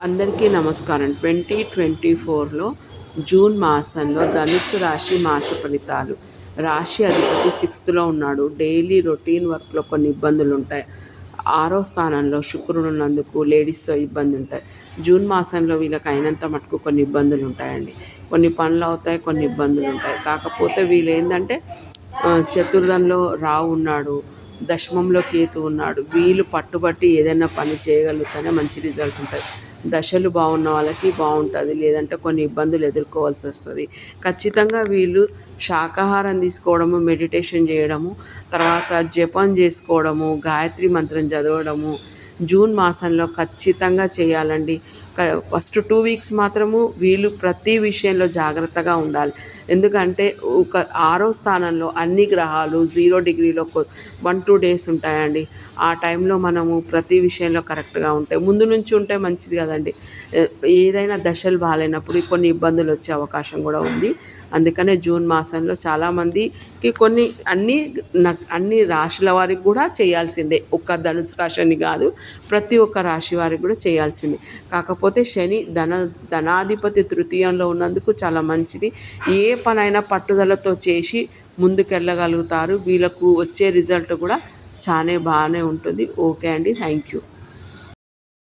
అందరికీ నమస్కారం. 2024లో జూన్ మాసంలో ధనుస్సు రాశి మాస ఫలితాలు. రాశి అధిపతి 6థ్‌లో ఉన్నాడు. డైలీ రొటీన్ వర్క్‌లో కొన్ని ఇబ్బందులు ఉంటాయి. 6వ స్థానంలో శుక్రుడు ఉన్నందుకు లేడీస్‌తో ఇబ్బంది ఉంటాయి. జూన్ మాసంలో వీళ్ళకి అయినంత మటుకు కొన్ని ఇబ్బందులు ఉంటాయండి. కొన్ని పనులు అవుతాయి, కొన్ని ఇబ్బందులు ఉంటాయి. కాకపోతే వీళ్ళు ఏంటంటే చతుర్థంలో రావు ఉన్నాడు, దశమంలో కేతు ఉన్నాడు. వీళ్ళు పట్టుబట్టి ఏదైనా పని చేయగలుగుతానే మంచి రిజల్ట్ ఉంటుంది. దశలు బాగున్న వాళ్ళకి బాగుంటుంది, లేదంటే కొన్ని ఇబ్బందులు ఎదుర్కోవాల్సి వస్తుంది. ఖచ్చితంగా వీళ్ళు శాకాహారం తీసుకోవడము, మెడిటేషన్ చేయడము, తర్వాత జపం చేసుకోవడము, గాయత్రి మంత్రం చదవడము జూన్ మాసంలో ఖచ్చితంగా చేయాలండి. ఫస్ట్ 2 వీక్స్ మాత్రము వీళ్ళు ప్రతి విషయంలో జాగ్రత్తగా ఉండాలి. ఎందుకంటే ఒక 6వ స్థానంలో అన్ని గ్రహాలు 0 డిగ్రీలో 1-2 డేస్ ఉంటాయండి. ఆ టైంలో మనము ప్రతి విషయంలో కరెక్ట్గా ఉంటే ముందు నుంచి ఉంటే మంచిది కదండి. ఏదైనా దశలు బాగాలేనప్పుడు కొన్ని ఇబ్బందులు వచ్చే అవకాశం కూడా ఉంది. అందుకనే జూన్ మాసంలో చాలామందికి అన్ని రాశుల వారికి కూడా చేయాల్సిందే. ఒక్క ధనుసు రాశి అని కాదు, ప్రతి ఒక్క రాశి వారికి కూడా చేయాల్సిందే. కాకపోతే శని ధనాధిపతి తృతీయంలో ఉన్నందుకు చాలా మంచిది. ఏ పనైనా పట్టుదలతో చేసి ముందుకెళ్ళగలుగుతారు. వీళ్ళకు వచ్చే రిజల్ట్ కూడా బాగానే ఉంటుంది. ఓకే అండి, థ్యాంక్ యూ.